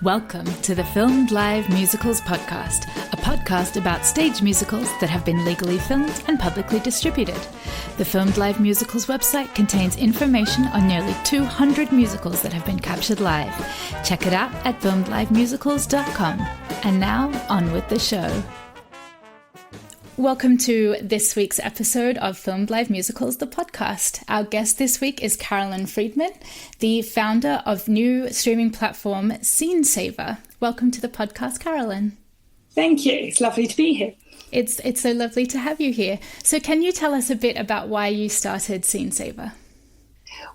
Welcome to the Filmed Live Musicals podcast, a podcast about stage musicals that have been legally filmed and publicly distributed. The Filmed Live Musicals website contains information on nearly 200 musicals that have been captured live. Check it out at filmedlivemusicals.com. And now, on with the show. Welcome to this week's episode of Filmed Live Musicals, the podcast. Our guest this week is Caroline Friedman, the founder of new streaming platform Scenesaver. Welcome to the podcast, Caroline. Thank you. It's lovely to be here. It's so lovely to have you here. So can you tell us a bit about why you started Scenesaver?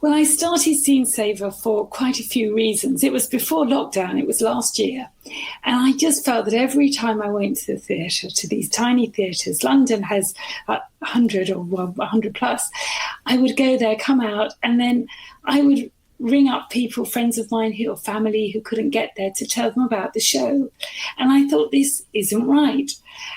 Well, I started Scenesaver for quite a few reasons. It was before lockdown, it was last year. And I just felt that every time I went to the theatre, to these tiny theatres, London has 100 or 100 plus, I would go there, come out, and then I would ring up people, friends of mine or family who couldn't get there to tell them about the show. And I thought, this isn't right.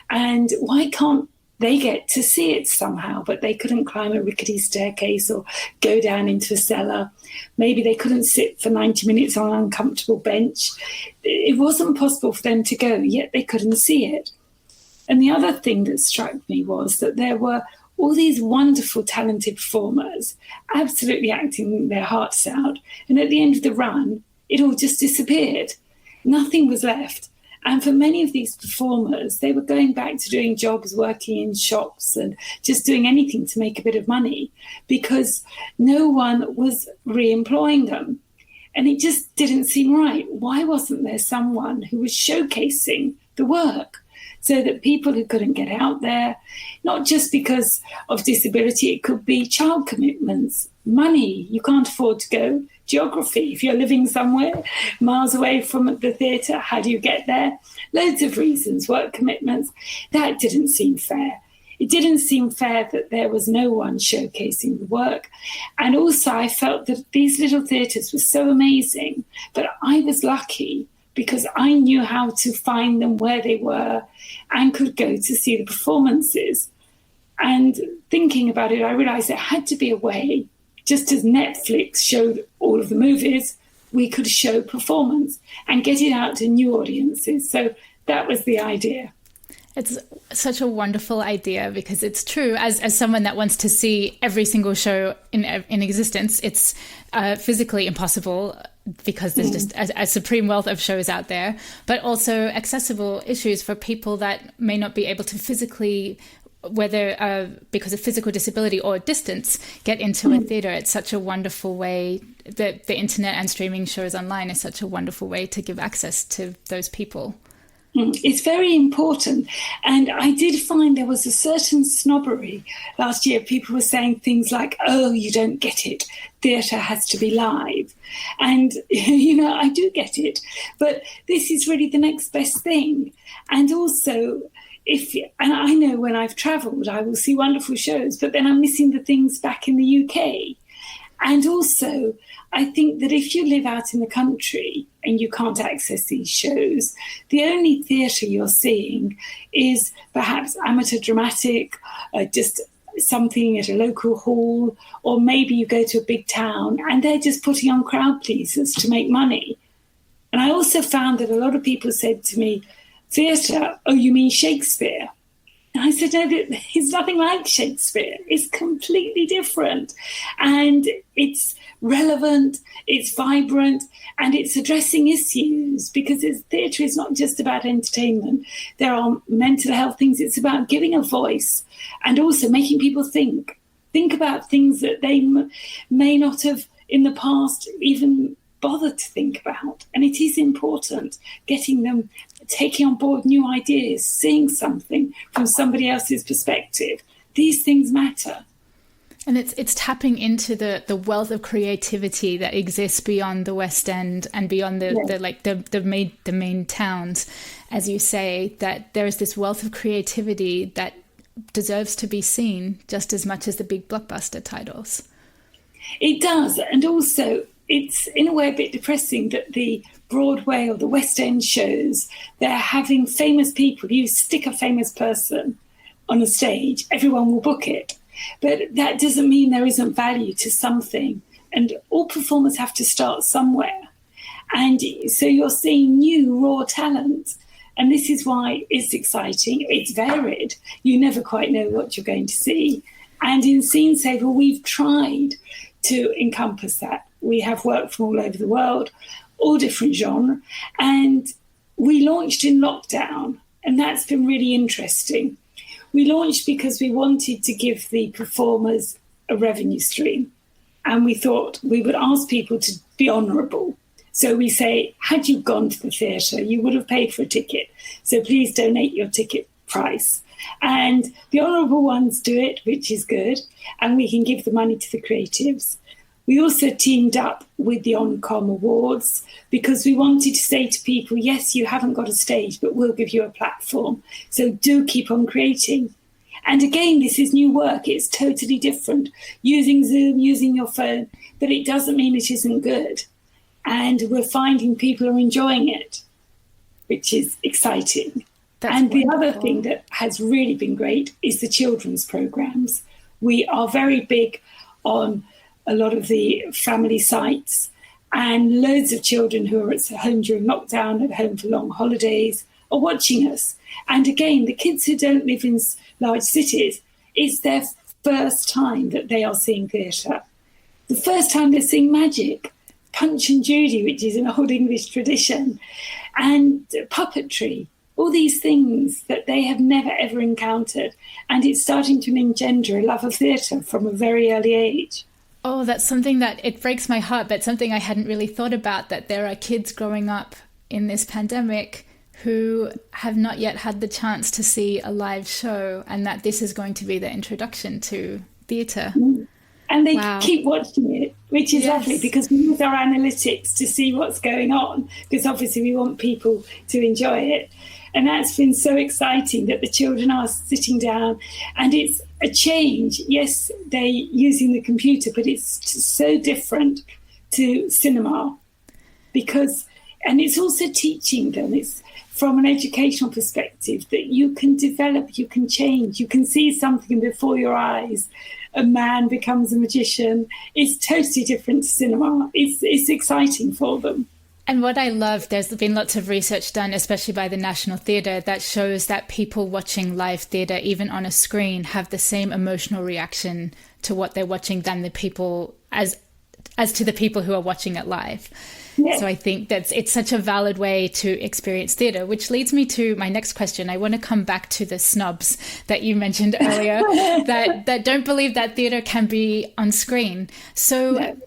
And why can't they get to see it somehow, but they couldn't climb a rickety staircase or go down into a cellar. Maybe they couldn't sit for 90 minutes on an uncomfortable bench. It wasn't possible for them to go, yet they couldn't see it. And the other thing that struck me was that there were all these wonderful, talented performers absolutely acting their hearts out. And at the end of the run, it all just disappeared. Nothing was left. And for many of these performers, they were going back to doing jobs, working in shops and just doing anything to make a bit of money because no one was re-employing them. And it just didn't seem right. Why wasn't there someone who was showcasing the work so that people who couldn't get out there, not just because of disability, it could be child commitments, money, you can't afford to go, geography, if you're living somewhere miles away from the theatre, how do you get there? Loads of reasons, work commitments. That didn't seem fair. It didn't seem fair that there was no one showcasing the work. And also I felt that these little theatres were so amazing, but I was lucky because I knew how to find them where they were and could go to see the performances. And thinking about it, I realised there had to be a way, just as Netflix showed all of the movies, we could show performance and get it out to new audiences. So that was the idea. It's such a wonderful idea because it's true. As someone that wants to see every single show in existence, it's physically impossible because there's just a supreme wealth of shows out there, but also accessible issues for people that may not be able to physically, whether because of physical disability or distance, get into a theatre. It's such a wonderful way that the internet and streaming shows online is such a wonderful way to give access to those people. It's very important. And I did find there was a certain snobbery last year. People were saying things like, oh, you don't get it. Theatre has to be live. And, I do get it. But this is really the next best thing. And also, and I know when I've travelled, I will see wonderful shows, but then I'm missing the things back in the UK. And also, I think that if you live out in the country and you can't access these shows, the only theatre you're seeing is perhaps amateur dramatic, just something at a local hall, or maybe you go to a big town and they're just putting on crowd pleasers to make money. And I also found that a lot of people said to me, theatre, oh, you mean Shakespeare? And I said, no, it's nothing like Shakespeare. It's completely different. And it's relevant, it's vibrant, and it's addressing issues because theatre is not just about entertainment. There are mental health things. It's about giving a voice and also making people think about things that they may not have in the past even bothered to think about. And it is important getting them taking on board new ideas, seeing something from somebody else's perspective. These things matter. And it's tapping into the wealth of creativity that exists beyond the West End and beyond the main towns. As you say, that there is this wealth of creativity that deserves to be seen just as much as the big blockbuster titles. It does. And also, it's in a way a bit depressing that the Broadway or the West End shows, they're having famous people. You stick a famous person on a stage, everyone will book it. But that doesn't mean there isn't value to something. And all performers have to start somewhere. And so you're seeing new raw talent. And this is why it's exciting. It's varied. You never quite know what you're going to see. And in Scenesaver, we've tried to encompass that. We have work from all over the world, all different genres. And we launched in lockdown, and that's been really interesting. We launched because we wanted to give the performers a revenue stream. And we thought we would ask people to be honourable. So we say, had you gone to the theatre, you would have paid for a ticket. So please donate your ticket price. And the honourable ones do it, which is good. And we can give the money to the creatives. We also teamed up with the Oncom Awards because we wanted to say to people, yes, you haven't got a stage, but we'll give you a platform. So do keep on creating. And again, this is new work. It's totally different. Using Zoom, using your phone, but it doesn't mean it isn't good. And we're finding people are enjoying it, which is exciting. That's and wonderful. The other thing that has really been great is the children's programs. We are very big on a lot of the family sites, and loads of children who are at home during lockdown, at home for long holidays, are watching us. And again, the kids who don't live in large cities, it's their first time that they are seeing theatre. The first time they're seeing magic, Punch and Judy, which is an old English tradition, and puppetry, all these things that they have never, ever encountered. And it's starting to engender a love of theatre from a very early age. Oh, that's something that it breaks my heart, but something I hadn't really thought about, that there are kids growing up in this pandemic who have not yet had the chance to see a live show, and that this is going to be their introduction to theatre. And they keep watching it, which is lovely, because we use our analytics to see what's going on, because obviously we want people to enjoy it. And that's been so exciting that the children are sitting down, and it's a change. Yes, they're using the computer, but it's so different to cinema, because, and it's also teaching them, it's from an educational perspective, that you can develop, you can change, you can see something before your eyes. A man becomes a magician. It's totally different to cinema. It's exciting for them. And what I love, there's been lots of research done, especially by the National Theatre, that shows that people watching live theatre, even on a screen, have the same emotional reaction to what they're watching than the people, as to the people who are watching it live. Yes. So I think that it's such a valid way to experience theatre, which leads me to my next question. I want to come back to the snobs that you mentioned earlier that don't believe that theatre can be on screen. So no.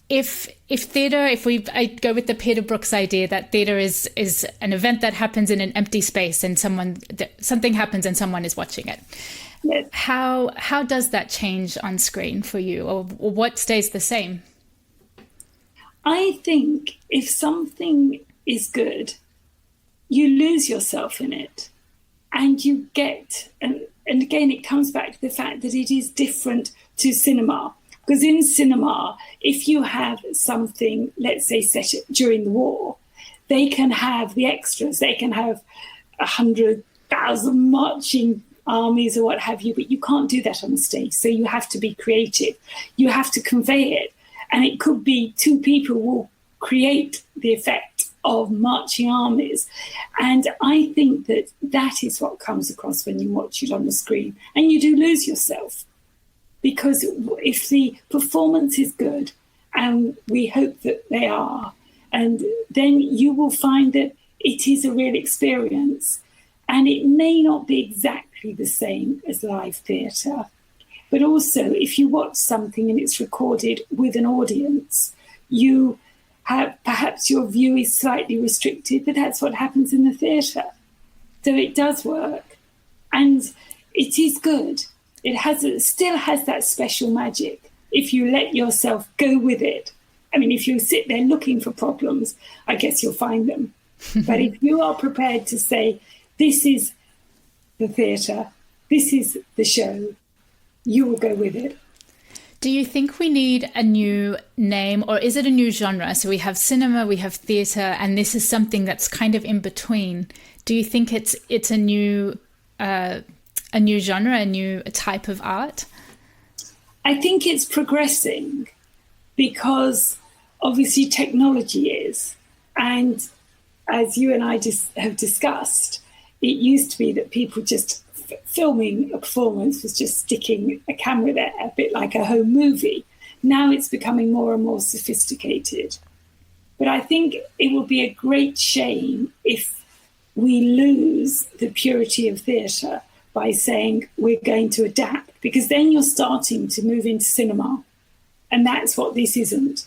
If theatre, I go with the Peter Brooks idea that theatre is an event that happens in an empty space and something happens and someone is watching it. Yes. How does that change on screen for you, or what stays the same? I think if something is good, you lose yourself in it, and you get, and again, it comes back to the fact that it is different to cinema. Because in cinema, if you have something, let's say, set during the war, they can have the extras, they can have 100,000 marching armies or what have you, but you can't do that on the stage. So you have to be creative. You have to convey it. And it could be two people will create the effect of marching armies. And I think that that is what comes across when you watch it on the screen. And you do lose yourself. Because if the performance is good, and we hope that they are, and then you will find that it is a real experience. And it may not be exactly the same as live theatre. But also, if you watch something and it's recorded with an audience, you have, perhaps your view is slightly restricted, but that's what happens in the theatre. So it does work. And it is good. It still has that special magic if you let yourself go with it. I mean, if you sit there looking for problems, I guess you'll find them. But if you are prepared to say, this is the theatre, this is the show, you will go with it. Do you think we need a new name, or is it a new genre? So we have cinema, we have theatre, and this is something that's kind of in between. Do you think it's a new genre, a new type of art? I think it's progressing because obviously technology is. And as you and I just have discussed, it used to be that people just filming a performance was just sticking a camera there, a bit like a home movie. Now it's becoming more and more sophisticated. But I think it would be a great shame if we lose the purity of theatre by saying we're going to adapt, because then you're starting to move into cinema. And that's what this isn't.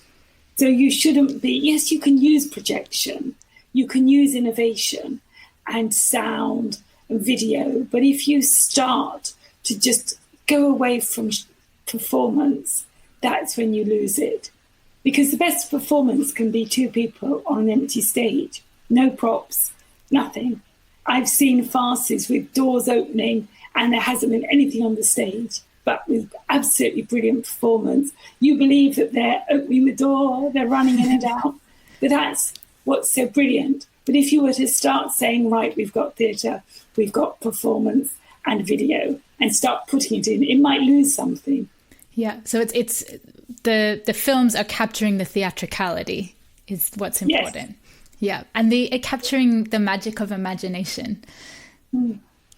So you shouldn't be, yes, you can use projection, you can use innovation and sound and video, but if you start to just go away from performance, that's when you lose it. Because the best performance can be two people on an empty stage, no props, nothing. I've seen farces with doors opening and there hasn't been anything on the stage, but with absolutely brilliant performance. You believe that they're opening the door, they're running in and out, but that's what's so brilliant. But if you were to start saying, right, we've got theatre, we've got performance and video, and start putting it in, it might lose something. Yeah, so it's the films are capturing the theatricality is what's important. Yes. Yeah, and capturing the magic of imagination.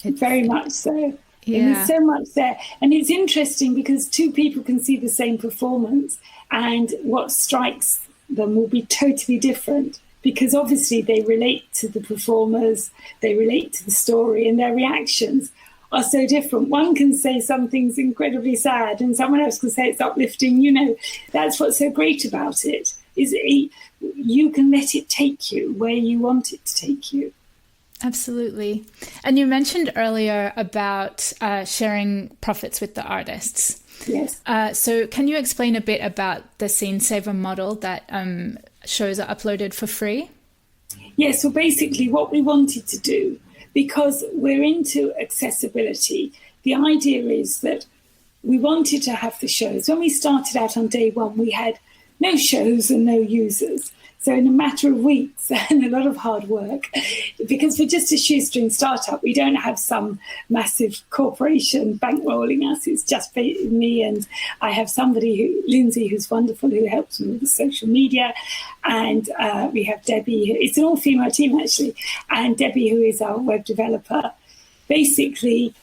Very much so. Yeah. And there's so much there. And it's interesting because two people can see the same performance and what strikes them will be totally different, because obviously they relate to the performers, they relate to the story, and their reactions are so different. One can say something's incredibly sad and someone else can say it's uplifting. You know, that's what's so great about it, is you can let it take you where you want it to take you. Absolutely. And you mentioned earlier about sharing profits with the artists. Yes. So can you explain a bit about the Scenesaver model that shows are uploaded for free? Yes, well, basically what we wanted to do, because we're into accessibility, the idea is that we wanted to have the shows. When we started out on day one, we had no shows and no users. So in a matter of weeks and a lot of hard work, because we're just a shoestring startup, we don't have some massive corporation bankrolling us. It's just me, and I have somebody, Lindsay, who's wonderful, who helps me with the social media. And we have Debbie, it's an all-female team actually, and Debbie, who is our web developer. Basically,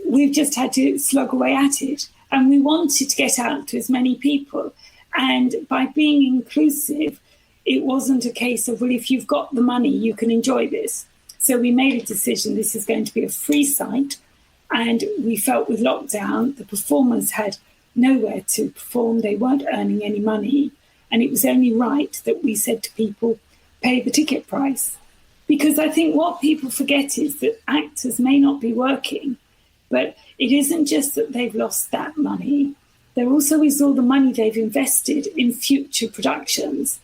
we've just had to slog away at it. And we wanted to get out to as many people. And by being inclusive, it wasn't a case of, well, if you've got the money, you can enjoy this. So we made a decision, this is going to be a free site. And we felt with lockdown, the performers had nowhere to perform. They weren't earning any money. And it was only right that we said to people, pay the ticket price. Because I think what people forget is that actors may not be working, but it isn't just that they've lost that money. There also is all the money they've invested in future productions.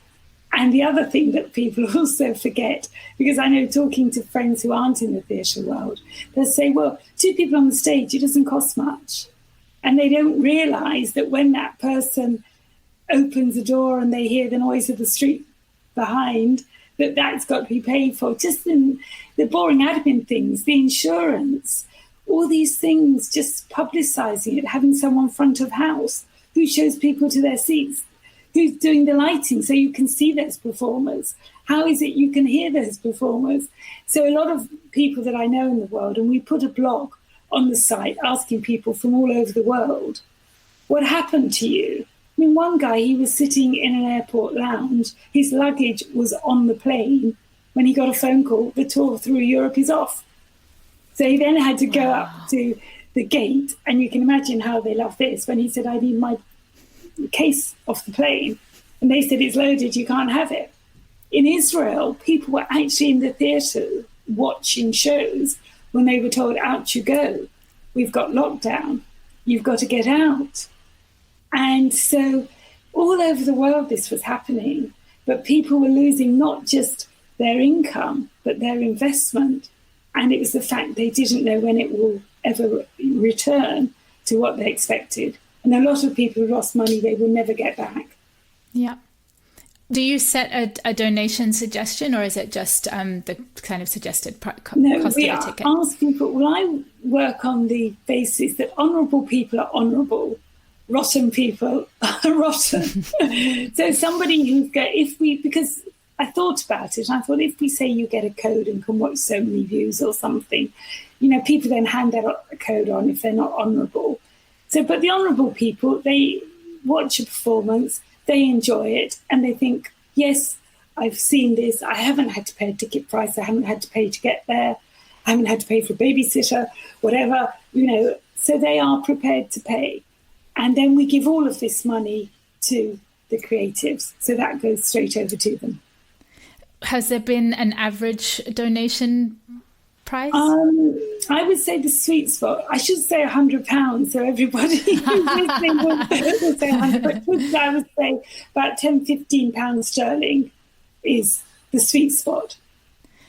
And the other thing that people also forget, because I know talking to friends who aren't in the theatre world, they'll say, well, two people on the stage, it doesn't cost much. And they don't realise that when that person opens the door and they hear the noise of the street behind, that's got to be paid for. Just the boring admin things, the insurance, all these things, just publicising it, having someone front of house who shows people to their seats, who's doing the lighting so you can see those performers. How is it you can hear those performers? So a lot of people that I know in the world, and we put a blog on the site asking people from all over the world, what happened to you? I mean, one guy, he was sitting in an airport lounge. His luggage was on the plane when he got a phone call, the tour through Europe is off. So he then had to go up to the gate, and you can imagine how they love this, when he said, I need my case off the plane, and they said it's loaded, you can't have it. In Israel, people were actually in the theatre watching shows when they were told, out you go, we've got lockdown, you've got to get out. And so all over the world this was happening, but people were losing not just their income but their investment, and it was the fact they didn't know when it will ever return to what they expected. And a lot of people who lost money, they will never get back. Yeah. Do you set a donation suggestion, or is it just the kind of suggested cost no, of a ticket? No, we ask people. Well, I work on the basis that honourable people are honourable, rotten people are rotten. So somebody because I thought about it, and I thought, if we say you get a code and can watch so many views or something, you know, people then hand that code on if they're not honourable. So, but the honourable people, they watch a performance, they enjoy it, and they think, yes, I've seen this, I haven't had to pay a ticket price, I haven't had to pay to get there, I haven't had to pay for a babysitter, whatever, you know, so they are prepared to pay. And then we give all of this money to the creatives, so that goes straight over to them. Has there been an average donation price? I would say the sweet spot, I should say £100, so everybody who's listening would say 100, but I would say about £10-15 sterling is the sweet spot.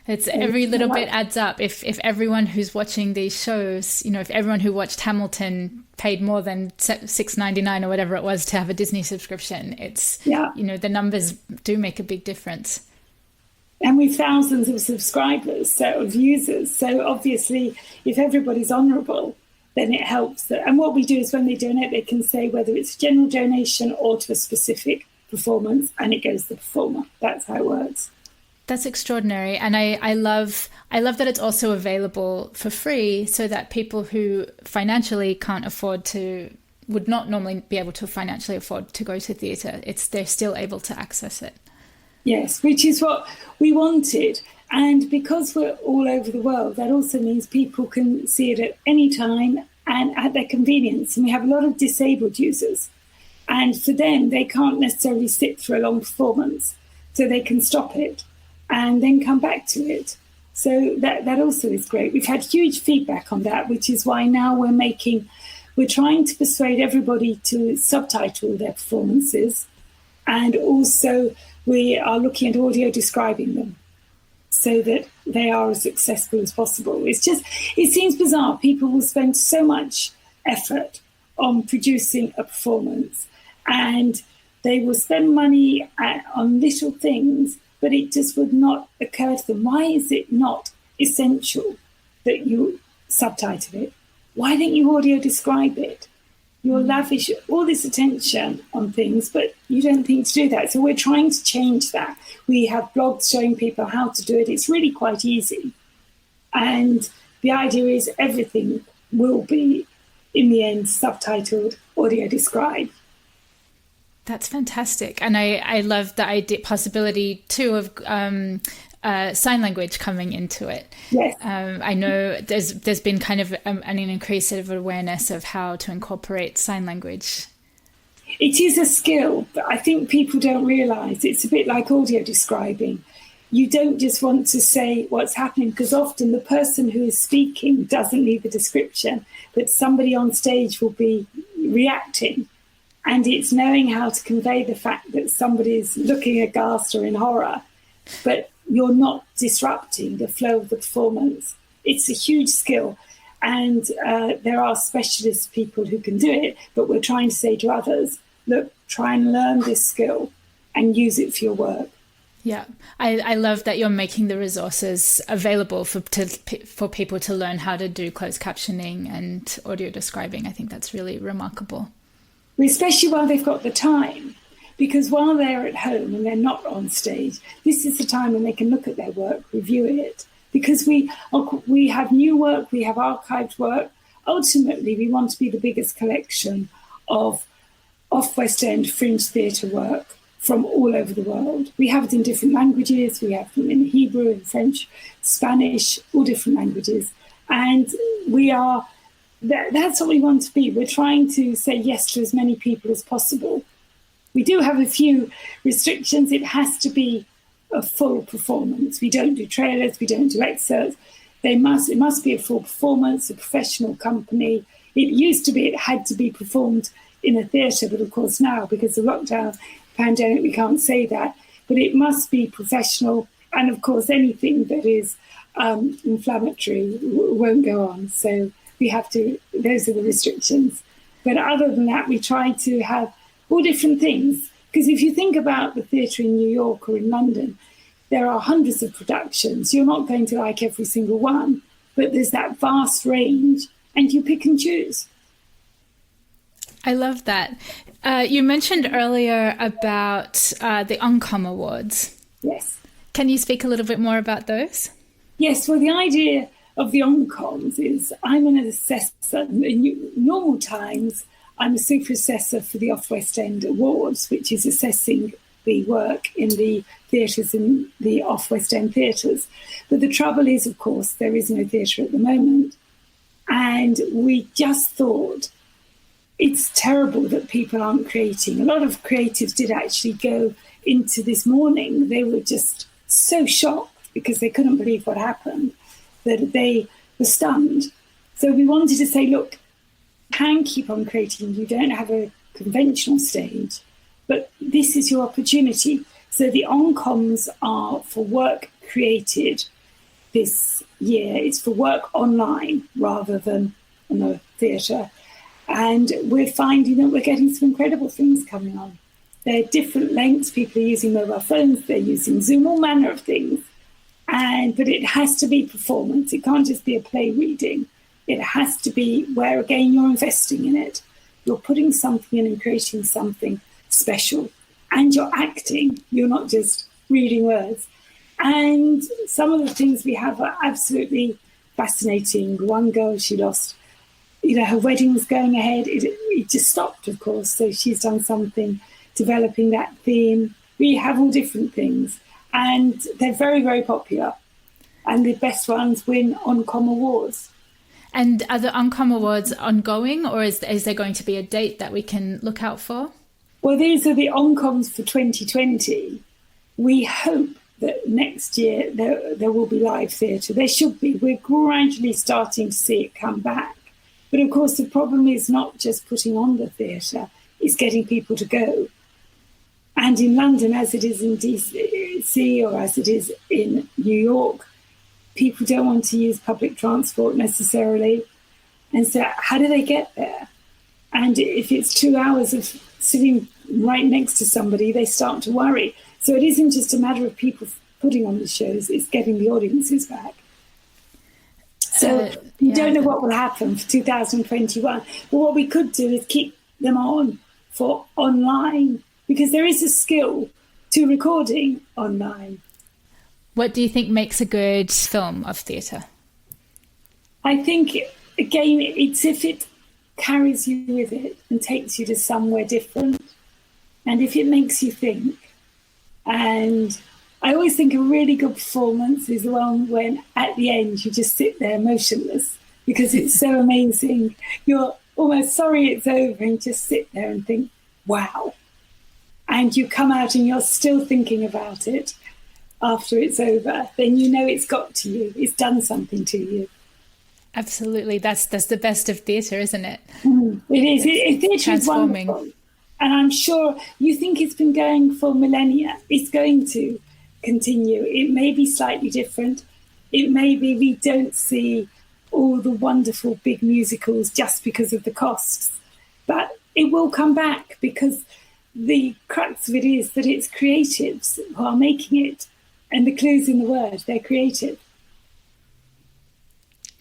It's every little bit adds up. If everyone who's watching these shows, you know, if everyone who watched Hamilton paid more than $6.99 or whatever it was to have a Disney subscription, it's, you know, the numbers do make a big difference. And we've thousands of subscribers, so of users. So obviously, if everybody's honourable, then it helps. And what we do is when they donate, they can say whether it's a general donation or to a specific performance, and it goes to the performer. That's how it works. That's extraordinary. And I love that it's also available for free, so that people who financially can't afford to, would not normally be able to financially afford to go to theatre, they're still able to access it. Yes, which is what we wanted. And because we're all over the world, that also means people can see it at any time and at their convenience. And we have a lot of disabled users. And for them, they can't necessarily sit through a long performance, so they can stop it and then come back to it. So that also is great. We've had huge feedback on that, which is why now we're trying to persuade everybody to subtitle their performances. And also we are looking at audio describing them so that they are as accessible as possible. It seems bizarre. People will spend so much effort on producing a performance, and they will spend money on little things, but it just would not occur to them. Why is it not essential that you subtitle it? Why don't you audio describe it? You'll lavish all this attention on things, but you don't think to do that. So we're trying to change that. We have blogs showing people how to do it. It's really quite easy. And the idea is everything will be, in the end, subtitled, audio described. That's fantastic. And I love the possibility too of sign language coming into it. Yes. I know there's been kind of an increase of awareness of how to incorporate sign language. It is a skill, but I think people don't realise it's a bit like audio describing. You don't just want to say what's happening, because often the person who is speaking doesn't need the description, but somebody on stage will be reacting. And it's knowing how to convey the fact that somebody is looking aghast or in horror, but you're not disrupting the flow of the performance. It's a huge skill. And there are specialist people who can do it, but we're trying to say to others, look, try and learn this skill and use it for your work. Yeah, I love that you're making the resources available for people to learn how to do closed captioning and audio describing. I think that's really remarkable. Especially while they've got the time, because while they're at home and they're not on stage, this is the time when they can look at their work, review it. Because we have new work, we have archived work. Ultimately, we want to be the biggest collection of off-West End fringe theatre work from all over the world. We have it in different languages. We have them in Hebrew, in French, Spanish, all different languages. And that's what we want to be. We're trying to say yes to as many people as possible. We do have a few restrictions. It has to be a full performance. We don't do trailers, we don't do excerpts. It must be a full performance, a professional company. It used to be it had to be performed in a theatre, but of course now, because of the lockdown pandemic, we can't say that. But it must be professional, and of course anything that is inflammatory won't go on. So we have to, those are the restrictions. But other than that, we try to have all different things. Because if you think about the theatre in New York or in London, there are hundreds of productions. You're not going to like every single one, but there's that vast range and you pick and choose. I love that. You mentioned earlier about the Uncom Awards. Yes. Can you speak a little bit more about those? Yes, well, the idea of the ONCOMs is I'm an assessor. In normal times, I'm a super assessor for the Off West End Awards, which is assessing the work in the theatres in the Off West End theatres. But the trouble is, of course, there is no theatre at the moment. And we just thought it's terrible that people aren't creating. A lot of creatives did actually go into this morning. They were just so shocked because they couldn't believe what happened, that they were stunned. So we wanted to say, look, you can keep on creating. You don't have a conventional stage, but this is your opportunity. So the ONCOMs are for work created this year. It's for work online rather than in a theatre. And we're finding that we're getting some incredible things coming on. They're different lengths. People are using mobile phones. They're using Zoom, all manner of things. But it has to be performance. It can't just be a play reading. It has to be where, again, you're investing in it. You're putting something in and creating something special. And you're acting. You're not just reading words. And some of the things we have are absolutely fascinating. One girl, she lost, her wedding was going ahead. It just stopped, of course. So she's done something developing that theme. We have all different things. And they're very, very popular. And the best ones win ONCOM awards. And are the ONCOM awards ongoing, or is there going to be a date that we can look out for? Well, these are the ONCOMs for 2020. We hope that next year there will be live theatre. There should be. We're gradually starting to see it come back. But of course, the problem is not just putting on the theatre, it's getting people to go. And in London, as it is in DC or as it is in New York, people don't want to use public transport necessarily. And so how do they get there? And if it's 2 hours of sitting right next to somebody, they start to worry. So it isn't just a matter of people putting on the shows, it's getting the audiences back. So you don't know what will happen for 2021. But what we could do is keep them on for online, because there is a skill to recording online. What do you think makes a good film of theatre? I think, again, it's if it carries you with it and takes you to somewhere different, and if it makes you think. And I always think a really good performance is the one when at the end you just sit there motionless because it's so amazing. You're almost sorry it's over and just sit there and think, wow. And you come out and you're still thinking about it after it's over. Then you know it's got to you. It's done something to you. Absolutely. That's the best of theatre, isn't it? It is. Theatre is wonderful. And I'm sure you think it's been going for millennia. It's going to continue. It may be slightly different. It may be we don't see all the wonderful big musicals just because of the costs. But it will come back, because the crux of it is that it's creatives who are making it. And the clue's in the word. They're creative.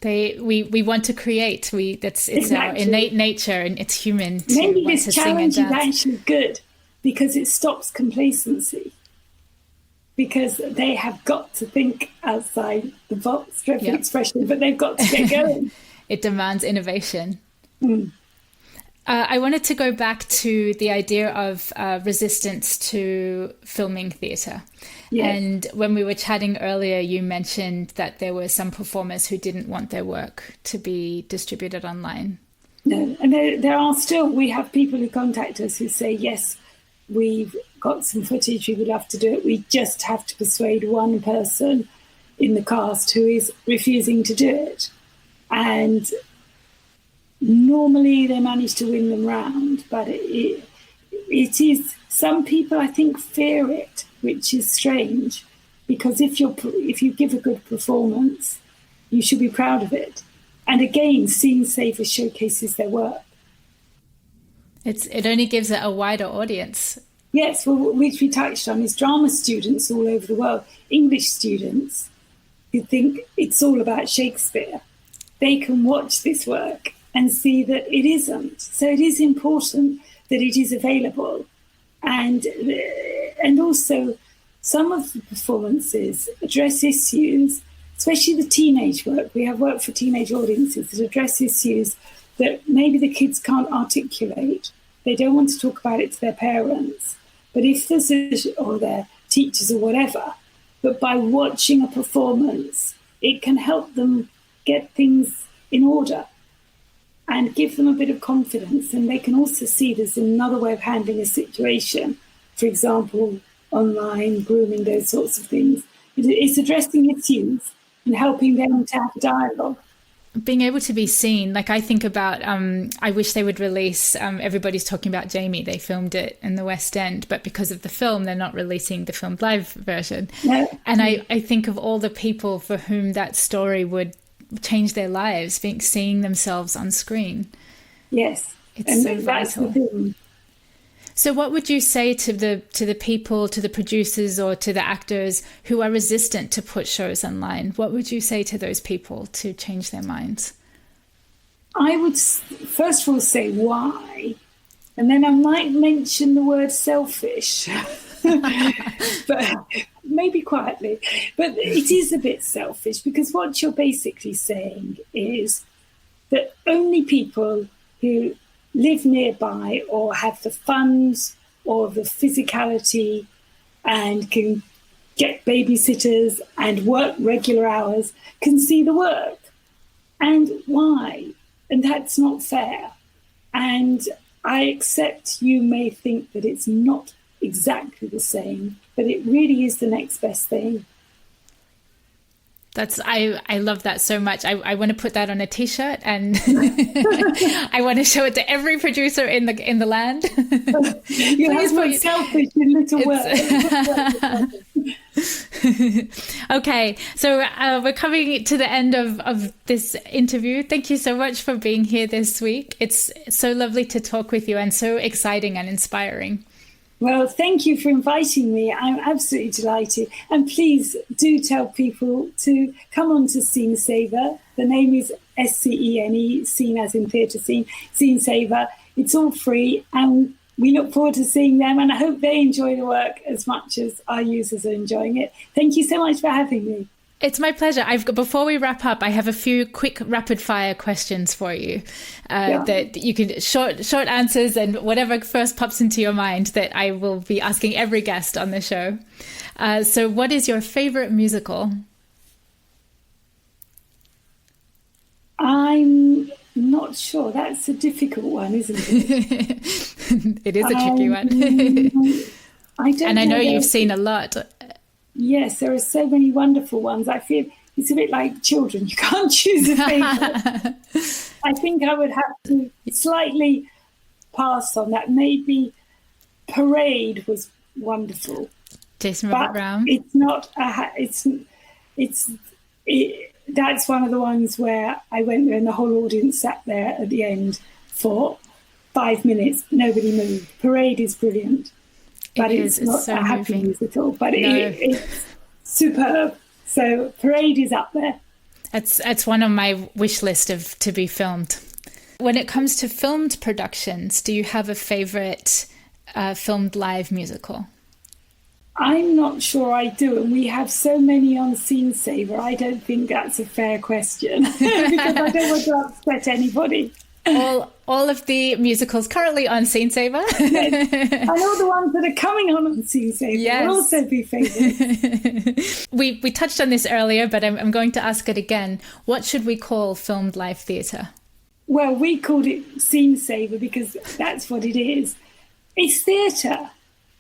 We want to create. It's exactly. Our innate nature, and it's human to Maybe want this to sing and challenge is dance. actually good, because it stops complacency. Because they have got to think outside the box, dreadful expression, but they've got to get going. It demands innovation. I wanted to go back to the idea of resistance to filming theatre. Yes. And when we were chatting earlier, you mentioned that there were some performers who didn't want their work to be distributed online. No, and there are still, we have people who contact us who say, yes, we've got some footage, we would love to do it. We just have to persuade one person in the cast who is refusing to do it. And normally they manage to win them round, but it is, some people I think fear it, which is strange, because if you give a good performance, you should be proud of it. And again, Scenesaver showcases their work. It only gives it a wider audience. Yes, well, which we touched on is drama students all over the world, English students who think it's all about Shakespeare. They can watch this work and see that it isn't. So it is important that it is available. And also some of the performances address issues, especially the teenage work. We have work for teenage audiences that address issues that maybe the kids can't articulate. They don't want to talk about it to their parents, but if there's or their teachers or whatever, but by watching a performance, it can help them get things in order and give them a bit of confidence. And they can also see there's another way of handling a situation. For example, online grooming, those sorts of things. It's addressing issues and helping them to have dialogue. Being able to be seen, like I think about, I wish they would release, everybody's talking about Jamie, they filmed it in the West End, but because of the film, they're not releasing the filmed live version. No. And I think of all the people for whom that story would change their lives, seeing themselves on screen. Yes. It's so vital. So what would you say to the people, to the producers or to the actors who are resistant to put shows online? What would you say to those people to change their minds? I would first of all say why, and then I might mention the word selfish, but maybe quietly. But it is a bit selfish because what you're basically saying is that only people who live nearby or have the funds or the physicality and can get babysitters and work regular hours can see the work. And why? And that's not fair. And I accept you may think that it's not exactly the same, but it really is the next best thing. I love that so much. I want to put that on a t-shirt and I want to show it to every producer in the land. You have to put selfish in little words. Okay, so we're coming to the end of this interview. Thank you so much for being here this week. It's so lovely to talk with you and so exciting and inspiring. Well, thank you for inviting me. I'm absolutely delighted. And please do tell people to come on to Scenesaver. The name is SCENE, scene as in theatre scene, Scenesaver. It's all free and we look forward to seeing them and I hope they enjoy the work as much as our users are enjoying it. Thank you so much for having me. It's my pleasure. Before we wrap up, I have a few quick rapid fire questions for you that you can short answers and whatever first pops into your mind that I will be asking every guest on the show. So what is your favorite musical? I'm not sure. That's a difficult one, isn't it? It is a tricky one. I know you've seen a lot. Yes, there are so many wonderful ones. I feel it's a bit like children. You can't choose a favourite. I think I would have to slightly pass on that. Maybe Parade was wonderful. Jason Robert Brown. It's not. That's one of the ones where I went there and the whole audience sat there at the end for 5 minutes. Nobody moved. Parade is brilliant. But it's not so a happy musical, but it's superb. So Parade is up there. It's one on my wish list of to be filmed. When it comes to filmed productions, do you have a favorite filmed live musical? I'm not sure I do, and we have so many on Scenesaver. I don't think that's a fair question because I don't want to upset anybody. All of the musicals currently on Scenesaver. Yes. And all the ones that are coming on Scenesaver will also be favourites. We touched on this earlier, but I'm going to ask it again. What should we call filmed live theatre? Well, we called it Scenesaver because that's what it is. It's theatre.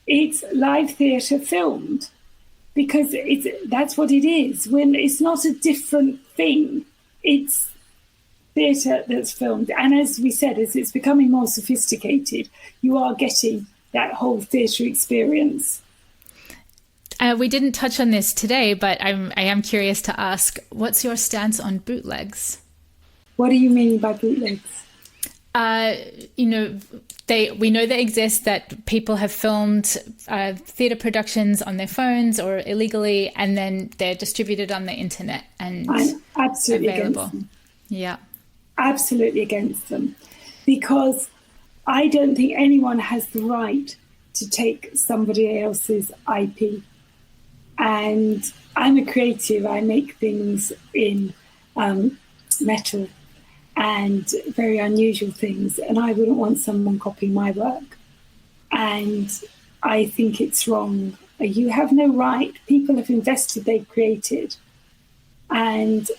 It's live theatre filmed because that's what it is. When it's not a different thing, it's theatre that's filmed. And as we said, as it's becoming more sophisticated, you are getting that whole theatre experience. We didn't touch on this today, but I am curious to ask, what's your stance on bootlegs? What do you mean by bootlegs? We know they exist, that people have filmed theatre productions on their phones or illegally, and then they're distributed on the internet and I'm absolutely available. Against them. Yeah. Absolutely against them, because I don't think anyone has the right to take somebody else's IP. And I'm a creative. I make things in metal and very unusual things, and I wouldn't want someone copying my work. And I think it's wrong. You have no right. People have invested, they've created. And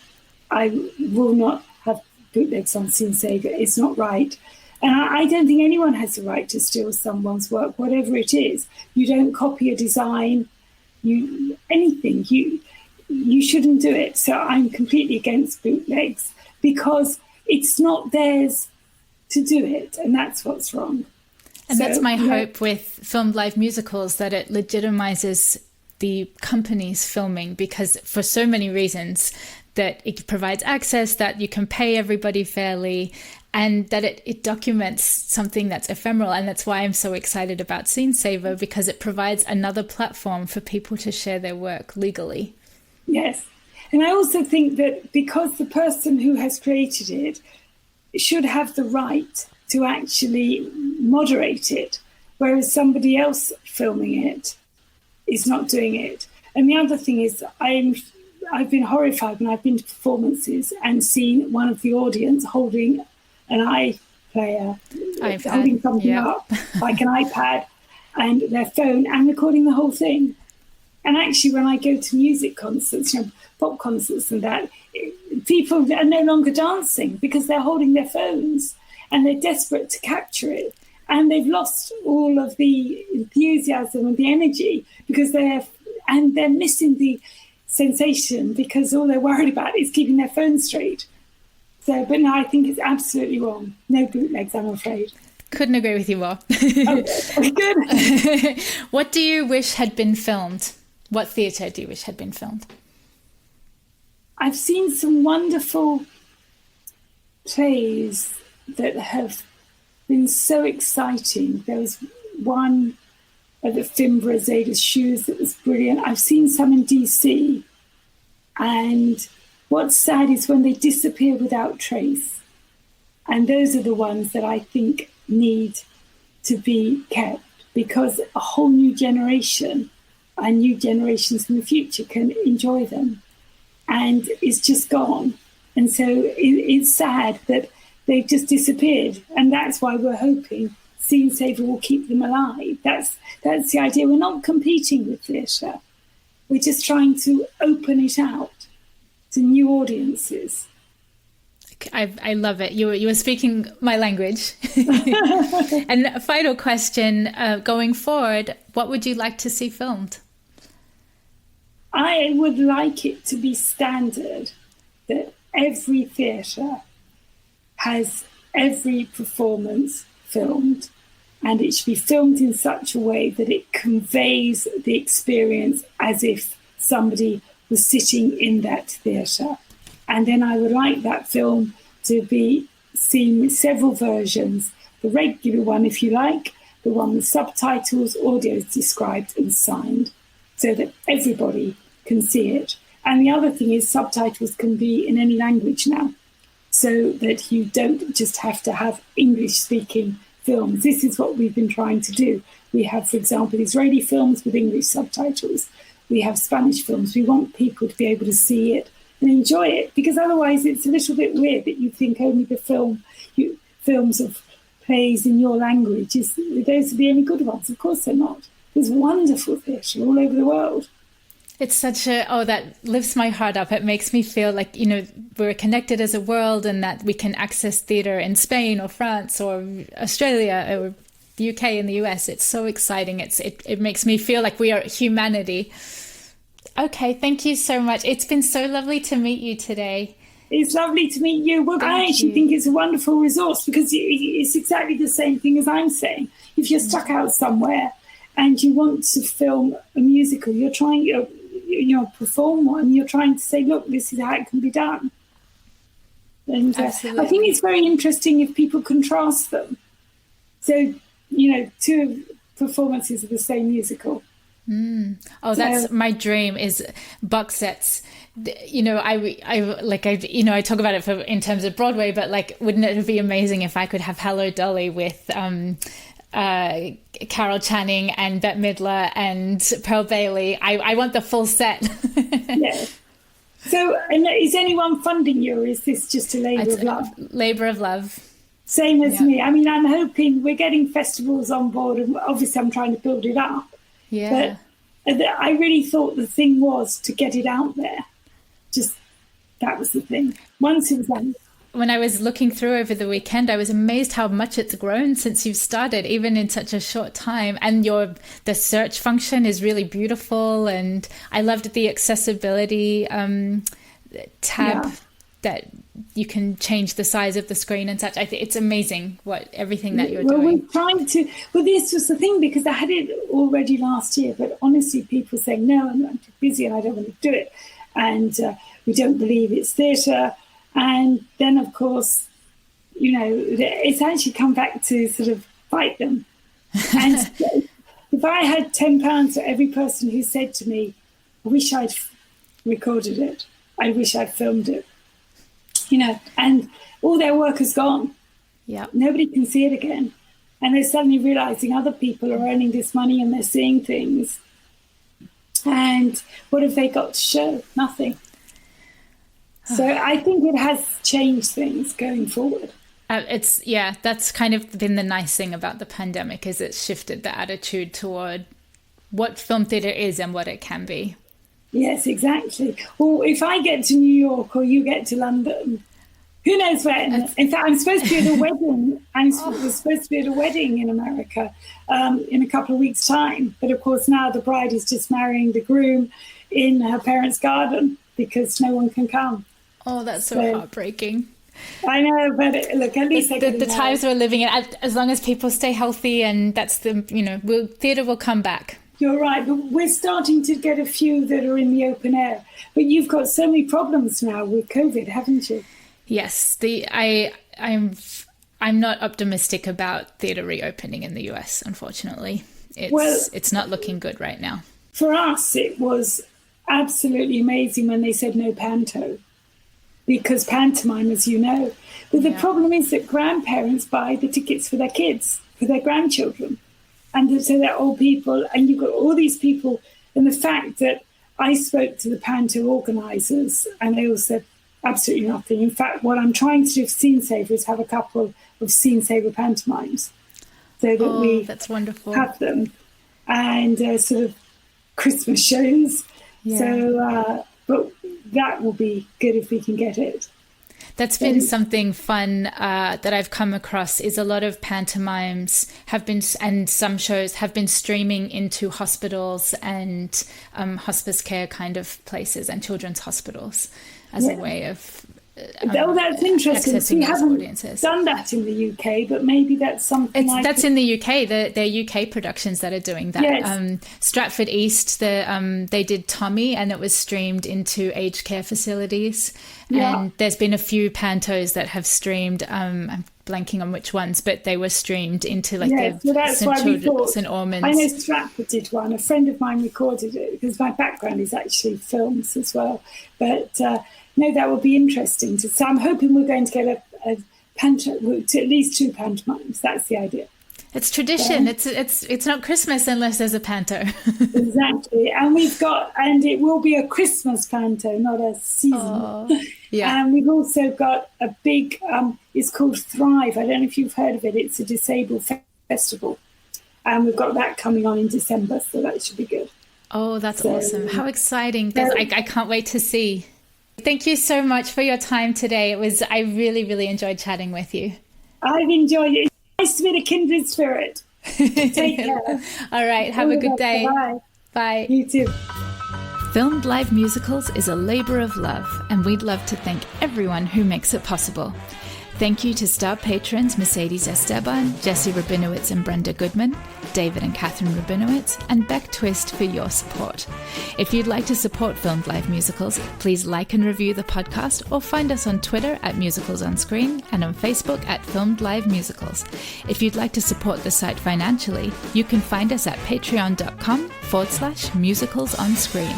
I will not have bootlegs on Scenesaver. It's not right. And I don't think anyone has the right to steal someone's work, whatever it is. You don't copy a design, anything. You shouldn't do it. So I'm completely against bootlegs because it's not theirs to do it, and that's what's wrong. And that's my hope with filmed live musicals, that it legitimizes the companies filming, because for so many reasons, that it provides access, that you can pay everybody fairly, and that it documents something that's ephemeral. And that's why I'm so excited about Scenesaver, because it provides another platform for people to share their work legally. Yes. And I also think that because the person who has created it should have the right to actually moderate it, whereas somebody else filming it is not doing it. And the other thing is, I've been horrified when I've been to performances and seen one of the audience holding an iPlayer, holding something up, like an iPad, and their phone, and recording the whole thing. And actually, when I go to music concerts, pop concerts and that, people are no longer dancing because they're holding their phones and they're desperate to capture it. And they've lost all of the enthusiasm and the energy because they're missing the sensation because all they're worried about is keeping their phone straight. So, but no, I think it's absolutely wrong. No bootlegs, I'm afraid. Couldn't agree with you more. Oh, good. What do you wish had been filmed? What theatre do you wish had been filmed? I've seen some wonderful plays that have been so exciting. There was one at the Fimbra Zada's Shoes that was brilliant. I've seen some in DC. And what's sad is when they disappear without trace. And those are the ones that I think need to be kept, because a whole new generation and new generations in the future can enjoy them. And it's just gone. And so it's sad that they've just disappeared. And that's why we're hoping Scenesaver will keep them alive. That's the idea. We're not competing with theatre. We're just trying to open it out to new audiences. I love it. You were speaking my language. And a final question, going forward, what would you like to see filmed? I would like it to be standard that every theatre has every performance filmed, and it should be filmed in such a way that it conveys the experience as if somebody was sitting in that theatre. And then I would like that film to be seen with several versions, the regular one, if you like, the one with subtitles, audio described and signed, so that everybody can see it. And the other thing is subtitles can be in any language now, so that you don't just have to have English-speaking films. This is what we've been trying to do. We have, for example, Israeli films with English subtitles. We have Spanish films. We want people to be able to see it and enjoy it, because otherwise it's a little bit weird that you think only the films of plays in your language those are the only good ones. Of course they're not. There's wonderful theatre all over the world. It's such that lifts my heart up. It makes me feel like, we're connected as a world, and that we can access theatre in Spain or France or Australia or the UK and the US. It's so exciting. It makes me feel like we are humanity. Okay, thank you so much. It's been so lovely to meet you today. It's lovely to meet you. Well, I actually think it's a wonderful resource, because it's exactly the same thing as I'm saying. If you're stuck out somewhere and you want to film a musical, you're trying perform one, you're trying to say, look, this is how it can be done. And I think it's very interesting if people contrast them. So, two performances of the same musical. That's my dream, is box sets. I talk about it in terms of Broadway, but wouldn't it be amazing if I could have Hello Dolly with Carol Channing and Bette Midler and Pearl Bailey. I want the full set. Yeah. So, and is anyone funding you, or is this just a labour of love? Labour of love. Same as me. I mean, I'm hoping we're getting festivals on board, and obviously I'm trying to build it up. Yeah. But I really thought the thing was to get it out there. Just, that was the thing. Once it was done. When I was looking through over the weekend, I was amazed how much it's grown since you've started, even in such a short time. And the search function is really beautiful, and I loved the accessibility tab that you can change the size of the screen and such. I think it's amazing everything that you're doing. We're trying to. Well, this was the thing, because I had it already last year, but honestly, people saying no, I'm too busy and I don't want to do it, and we don't believe it's theatre. And then, of course, it's actually come back to sort of bite them. And if I had £10 for every person who said to me, I wish I'd recorded it, I wish I'd filmed it, and all their work is gone. Yeah. Nobody can see it again. And they're suddenly realising other people are earning this money and they're seeing things. And what have they got to show? Nothing. So I think it has changed things going forward. That's kind of been the nice thing about the pandemic, is it's shifted the attitude toward what film theatre is and what it can be. Yes, exactly. Well, if I get to New York or you get to London, who knows when? In fact, I'm supposed to be at a wedding. Was supposed to be at a wedding in America in a couple of weeks' time. But of course, now the bride is just marrying the groom in her parents' garden because no one can come. Oh, that's so heartbreaking. I know, but look, at least the times we're living in, as long as people stay healthy, and that's theatre will come back. You're right, but we're starting to get a few that are in the open air. But you've got so many problems now with COVID, haven't you? Yes, I'm not optimistic about theatre reopening in the US, unfortunately. It's not looking good right now. For us, it was absolutely amazing when they said no panto. Because pantomime, as you know. But the problem is that grandparents buy the tickets for their kids, for their grandchildren. And so they're old people, and you've got all these people. And the fact that I spoke to the panto organisers, and they all said absolutely nothing. In fact, what I'm trying to do for Scenesaver is have a couple of Scenesaver pantomimes. So that that's wonderful. Have them. And sort of Christmas shows. Yeah. So, but that will be good if we can get it. That's been something fun that I've come across, is a lot of pantomimes and some shows have been streaming into hospitals and hospice care kind of places and children's hospitals as a way of that's interesting. We haven't audiences. Done that in the UK, but maybe that's something that's in the UK. They're UK productions that are doing that. Yes. Stratford East, they did Tommy, and it was streamed into aged care facilities. Yeah. And there's been a few pantos that have streamed. I'm blanking on which ones, but they were streamed into St Ormond's. I know Stratford did one. A friend of mine recorded it because my background is actually films as well. But no, that would be interesting. So I'm hoping we're going to get a panto, to at least 2 pantomimes. That's the idea. It's tradition. It's not Christmas unless there's a panto. Exactly. And it will be a Christmas panto, not a season. Yeah. And we've also got a big, it's called Thrive. I don't know if you've heard of it. It's a disabled festival. And we've got that coming on in December, so that should be good. Oh, that's awesome. How exciting. I can't wait to see. Thank you so much for your time today. I really, really enjoyed chatting with you. I've enjoyed it. Nice to meet a kindred spirit. Take care. All right. Have a good day. Bye. Bye. You too. Filmed Live Musicals is a labor of love, and we'd love to thank everyone who makes it possible. Thank you to star patrons Mercedes Esteban, Jesse Rabinowitz and Brenda Goodman, David and Catherine Rabinowitz, and Beck Twist for your support. If you'd like to support Filmed Live Musicals, please like and review the podcast or find us on Twitter at Musicals on Screen and on Facebook at Filmed Live Musicals. If you'd like to support the site financially, you can find us at patreon.com/musicals on screen.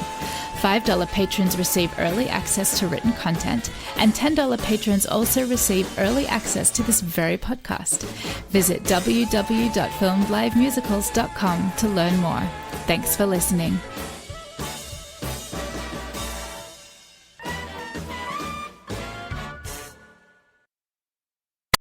$5 patrons receive early access to written content, and $10 patrons also receive early access to this very podcast. Visit www.filmedlivemusicals.com to learn more. Thanks for listening.